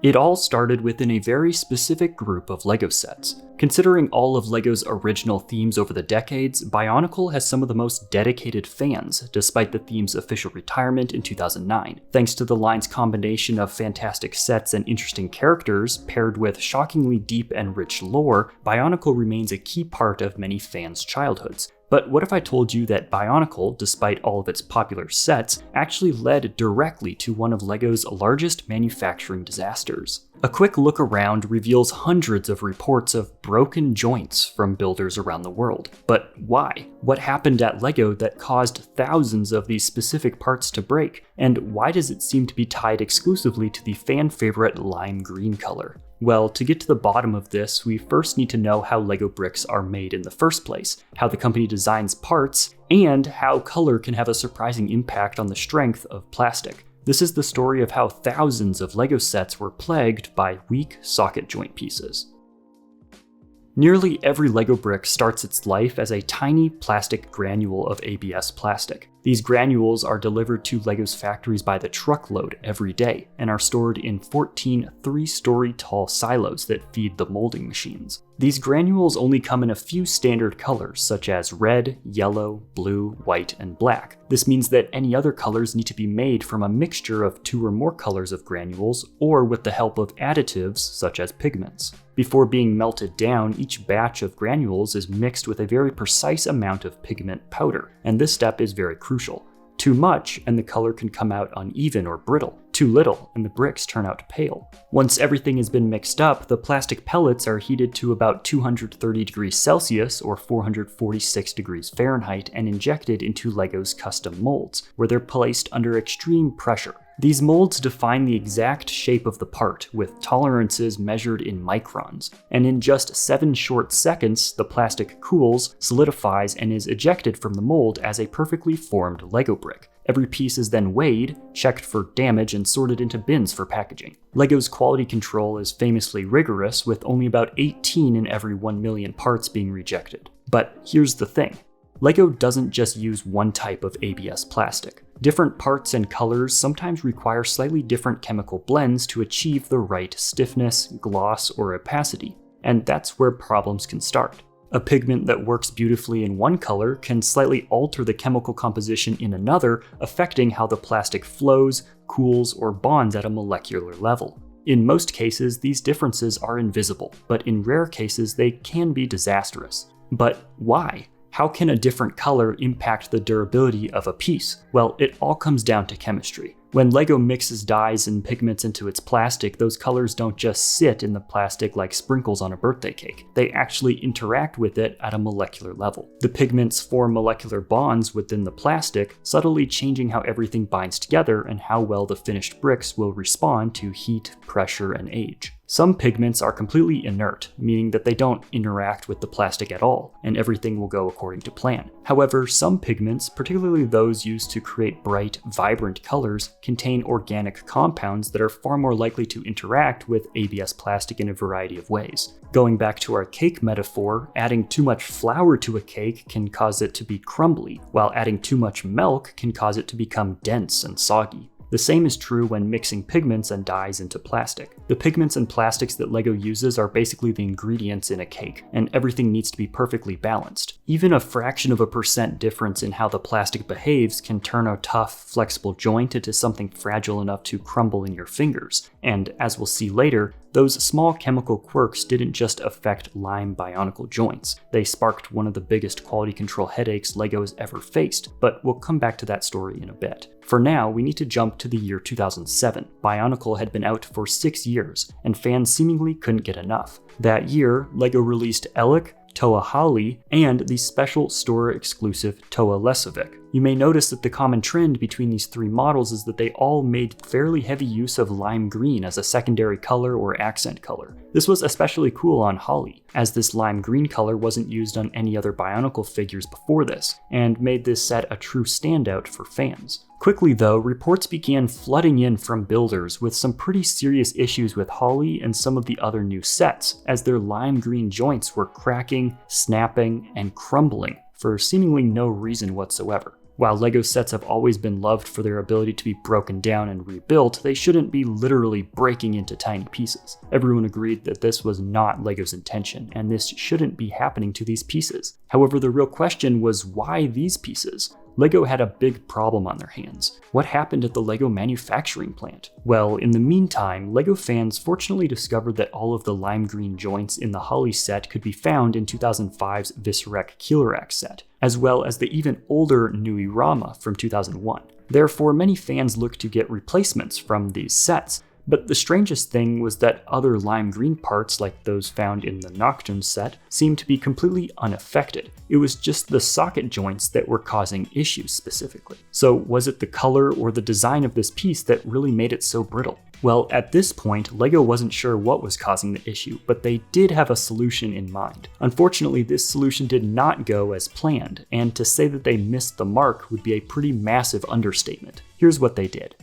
It all started within a very specific group of LEGO sets. Considering all of LEGO's original themes over the decades, Bionicle has some of the most dedicated fans, despite the theme's official retirement in 2009. Thanks to the line's combination of fantastic sets and interesting characters, paired with shockingly deep and rich lore, Bionicle remains a key part of many fans' childhoods. But what if I told you that Bionicle, despite all of its popular sets, actually led directly to one of LEGO's largest manufacturing disasters? A quick look around reveals hundreds of reports of broken joints from builders around the world. But why? What happened at LEGO that caused thousands of these specific parts to break? And why does it seem to be tied exclusively to the fan favorite lime green color? Well, to get to the bottom of this, we first need to know how LEGO bricks are made in the first place, how the company designs parts, and how color can have a surprising impact on the strength of plastic. This is the story of how thousands of LEGO sets were plagued by weak socket joint pieces. Nearly every LEGO brick starts its life as a tiny plastic granule of ABS plastic. These granules are delivered to LEGO's factories by the truckload every day and are stored in 14 three-story tall silos that feed the molding machines. These granules only come in a few standard colors such as red, yellow, blue, white, and black. This means that any other colors need to be made from a mixture of 2 or more colors of granules or with the help of additives such as pigments. Before being melted down, each batch of granules is mixed with a very precise amount of pigment powder, and this step is very crucial. Too much, and the color can come out uneven or brittle. Too little, and the bricks turn out pale. Once everything has been mixed up, the plastic pellets are heated to about 230 degrees Celsius or 446 degrees Fahrenheit and injected into LEGO's custom molds, where they're placed under extreme pressure. These molds define the exact shape of the part, with tolerances measured in microns, and in just 7 short seconds, the plastic cools, solidifies, and is ejected from the mold as a perfectly formed LEGO brick. Every piece is then weighed, checked for damage, and sorted into bins for packaging. LEGO's quality control is famously rigorous, with only about 18 in every 1 million parts being rejected. But here's the thing. LEGO doesn't just use one type of ABS plastic. Different parts and colors sometimes require slightly different chemical blends to achieve the right stiffness, gloss, or opacity, and that's where problems can start. A pigment that works beautifully in one color can slightly alter the chemical composition in another, affecting how the plastic flows, cools, or bonds at a molecular level. In most cases, these differences are invisible, but in rare cases, they can be disastrous. But why? How can a different color impact the durability of a piece? Well, it all comes down to chemistry. When LEGO mixes dyes and pigments into its plastic, those colors don't just sit in the plastic like sprinkles on a birthday cake. They actually interact with it at a molecular level. The pigments form molecular bonds within the plastic, subtly changing how everything binds together and how well the finished bricks will respond to heat, pressure, and age. Some pigments are completely inert, meaning that they don't interact with the plastic at all, and everything will go according to plan. However, some pigments, particularly those used to create bright, vibrant colors, contain organic compounds that are far more likely to interact with ABS plastic in a variety of ways. Going back to our cake metaphor, adding too much flour to a cake can cause it to be crumbly, while adding too much milk can cause it to become dense and soggy. The same is true when mixing pigments and dyes into plastic. The pigments and plastics that LEGO uses are basically the ingredients in a cake, and everything needs to be perfectly balanced. Even a fraction of a % difference in how the plastic behaves can turn a tough, flexible joint into something fragile enough to crumble in your fingers. And as we'll see later, those small chemical quirks didn't just affect lime Bionicle joints. They sparked one of the biggest quality control headaches LEGO has ever faced, but we'll come back to that story in a bit. For now, we need to jump to the year 2007. Bionicle had been out for 6 years, and fans seemingly couldn't get enough. That year, LEGO released Elec, Toa Hali, and the special store-exclusive Toa Lesovic. You may notice that the common trend between these 3 models is that they all made fairly heavy use of lime green as a secondary color or accent color. This was especially cool on Hali, as this lime green color wasn't used on any other Bionicle figures before this, and made this set a true standout for fans. Quickly though, reports began flooding in from builders with some pretty serious issues with Hali and some of the other new sets, as their lime green joints were cracking, snapping, and crumbling for seemingly no reason whatsoever. While LEGO sets have always been loved for their ability to be broken down and rebuilt, they shouldn't be literally breaking into tiny pieces. Everyone agreed that this was not LEGO's intention, and this shouldn't be happening to these pieces. However, the real question was why these pieces? LEGO had a big problem on their hands. What happened at the LEGO manufacturing plant? Well, in the meantime, LEGO fans fortunately discovered that all of the lime green joints in the Holly set could be found in 2005's Viscerek Keelerak set, as well as the even older Nui Rama from 2001. Therefore, many fans looked to get replacements from these sets. But the strangest thing was that other lime green parts, like those found in the Nocturne set, seemed to be completely unaffected. It was just the socket joints that were causing issues specifically. So was it the color or the design of this piece that really made it so brittle? Well, at this point, LEGO wasn't sure what was causing the issue, but they did have a solution in mind. Unfortunately, this solution did not go as planned, and to say that they missed the mark would be a pretty massive understatement. Here's what they did.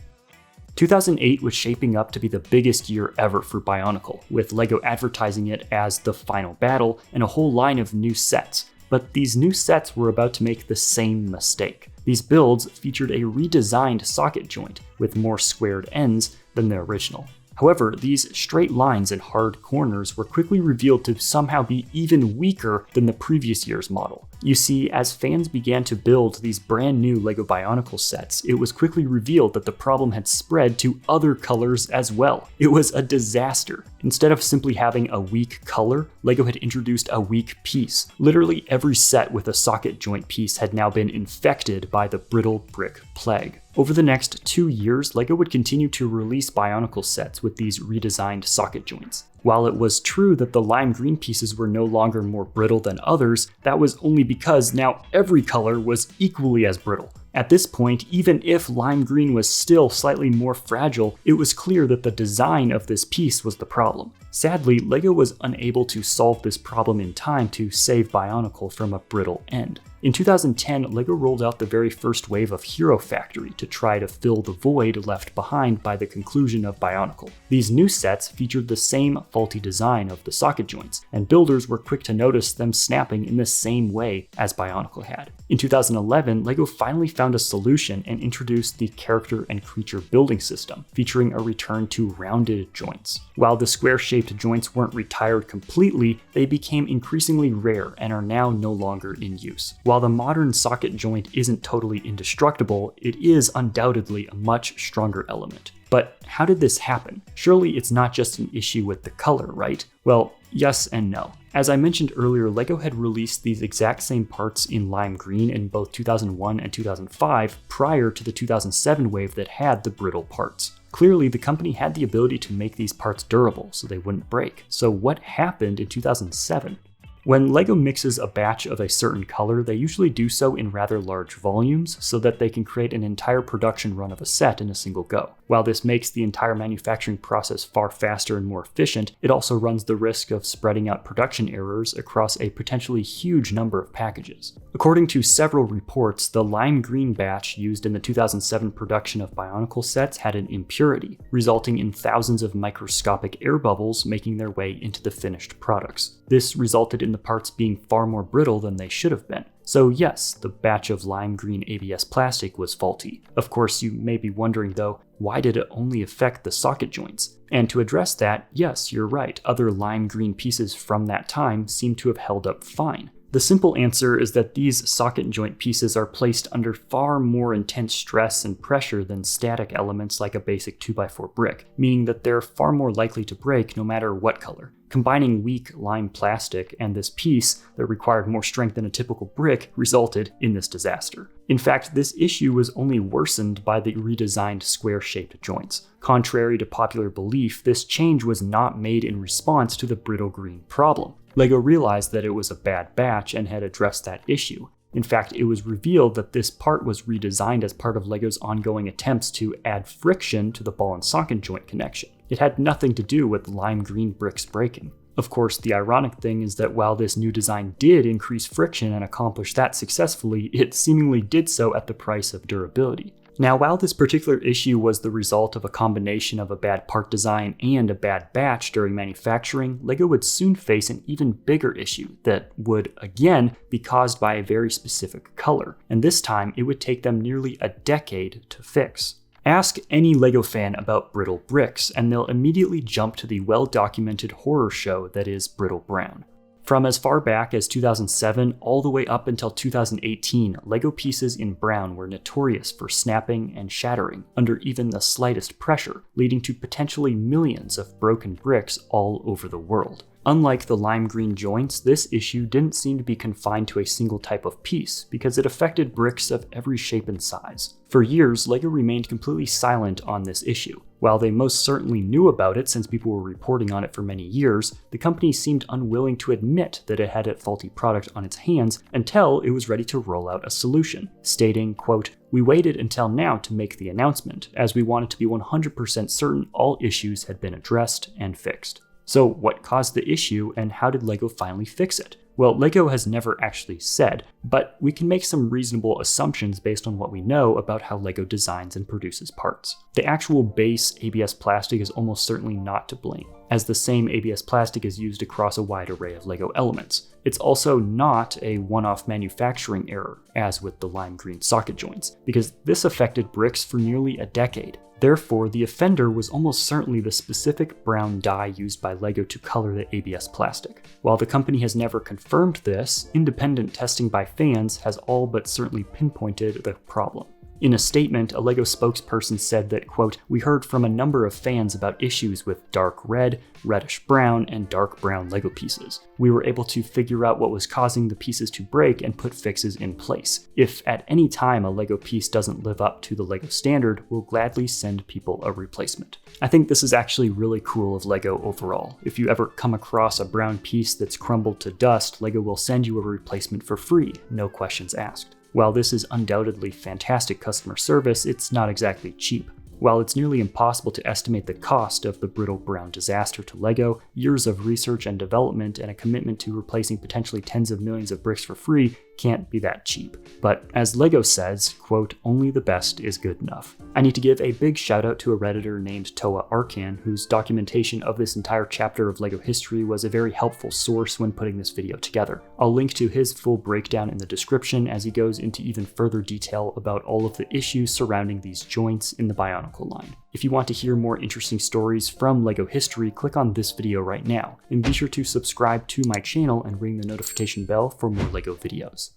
2008 was shaping up to be the biggest year ever for Bionicle, with LEGO advertising it as the final battle and a whole line of new sets. But these new sets were about to make the same mistake. These builds featured a redesigned socket joint with more squared ends than the original. However, these straight lines and hard corners were quickly revealed to somehow be even weaker than the previous year's model. You see, as fans began to build these brand new LEGO Bionicle sets, it was quickly revealed that the problem had spread to other colors as well. It was a disaster. Instead of simply having a weak color, LEGO had introduced a weak piece. Literally every set with a socket joint piece had now been infected by the brittle brick plague. Over the next 2 years, LEGO would continue to release Bionicle sets with these redesigned socket joints. While it was true that the lime green pieces were no longer more brittle than others, that was only because now every color was equally as brittle. At this point, even if lime green was still slightly more fragile, it was clear that the design of this piece was the problem. Sadly, LEGO was unable to solve this problem in time to save Bionicle from a brittle end. In 2010, LEGO rolled out the very first wave of Hero Factory to try to fill the void left behind by the conclusion of Bionicle. These new sets featured the same faulty design of the socket joints, and builders were quick to notice them snapping in the same way as Bionicle had. In 2011, LEGO finally found a solution and introduced the character and creature building system, featuring a return to rounded joints. While the square-shaped joints weren't retired completely, they became increasingly rare and are now no longer in use. While the modern socket joint isn't totally indestructible, it is undoubtedly a much stronger element. But how did this happen? Surely it's not just an issue with the color, right? Well, yes and no. As I mentioned earlier, LEGO had released these exact same parts in lime green in both 2001 and 2005 prior to the 2007 wave that had the brittle parts. Clearly, the company had the ability to make these parts durable so they wouldn't break. So what happened in 2007? When LEGO mixes a batch of a certain color, they usually do so in rather large volumes so that they can create an entire production run of a set in a single go. While this makes the entire manufacturing process far faster and more efficient, it also runs the risk of spreading out production errors across a potentially huge number of packages. According to several reports, the lime green batch used in the 2007 production of Bionicle sets had an impurity, resulting in thousands of microscopic air bubbles making their way into the finished products. This resulted in the parts being far more brittle than they should have been. So yes, the batch of lime green ABS plastic was faulty. Of course, you may be wondering though, why did it only affect the socket joints? And to address that, yes, you're right, other lime green pieces from that time seem to have held up fine. The simple answer is that these socket joint pieces are placed under far more intense stress and pressure than static elements like a basic 2x4 brick, meaning that they're far more likely to break no matter what color. Combining weak lime plastic and this piece that required more strength than a typical brick resulted in this disaster. In fact, this issue was only worsened by the redesigned square-shaped joints. Contrary to popular belief, this change was not made in response to the brittle green problem. LEGO realized that it was a bad batch and had addressed that issue. In fact, it was revealed that this part was redesigned as part of LEGO's ongoing attempts to add friction to the ball and socket joint connection. It had nothing to do with lime green bricks breaking. Of course, the ironic thing is that while this new design did increase friction and accomplish that successfully, it seemingly did so at the price of durability. Now, while this particular issue was the result of a combination of a bad part design and a bad batch during manufacturing, LEGO would soon face an even bigger issue that would, again, be caused by a very specific color, and this time it would take them nearly a decade to fix. Ask any LEGO fan about brittle bricks, and they'll immediately jump to the well-documented horror show that is brittle brown. From as far back as 2007 all the way up until 2018, LEGO pieces in brown were notorious for snapping and shattering under even the slightest pressure, leading to potentially millions of broken bricks all over the world. Unlike the lime green joints, this issue didn't seem to be confined to a single type of piece, because it affected bricks of every shape and size. For years, LEGO remained completely silent on this issue. While they most certainly knew about it since people were reporting on it for many years, the company seemed unwilling to admit that it had a faulty product on its hands until it was ready to roll out a solution, stating, quote, "We waited until now to make the announcement, as we wanted to be 100% certain all issues had been addressed and fixed." So what caused the issue, and how did LEGO finally fix it? Well, LEGO has never actually said, but we can make some reasonable assumptions based on what we know about how LEGO designs and produces parts. The actual base ABS plastic is almost certainly not to blame, as the same ABS plastic is used across a wide array of LEGO elements. It's also not a one-off manufacturing error, as with the lime green socket joints, because this affected bricks for nearly a decade. Therefore, the offender was almost certainly the specific brown dye used by LEGO to color the ABS plastic. While the company has never confirmed this, independent testing by fans has all but certainly pinpointed the problem. In a statement, a LEGO spokesperson said that, quote, "We heard from a number of fans about issues with dark red, reddish brown, and dark brown LEGO pieces. We were able to figure out what was causing the pieces to break and put fixes in place. If at any time a LEGO piece doesn't live up to the LEGO standard, we'll gladly send people a replacement." I think this is actually really cool of LEGO overall. If you ever come across a brown piece that's crumbled to dust, LEGO will send you a replacement for free, no questions asked. While this is undoubtedly fantastic customer service, it's not exactly cheap. While it's nearly impossible to estimate the cost of the brittle brown disaster to LEGO, years of research and development and a commitment to replacing potentially tens of millions of bricks for free can't be that cheap. But as LEGO says, quote, "Only the best is good enough." I need to give a big shout out to a Redditor named Toa Arkan, whose documentation of this entire chapter of LEGO history was a very helpful source when putting this video together. I'll link to his full breakdown in the description, as he goes into even further detail about all of the issues surrounding these joints in the Bionicle line. If you want to hear more interesting stories from LEGO history, click on this video right now, and be sure to subscribe to my channel and ring the notification bell for more LEGO videos.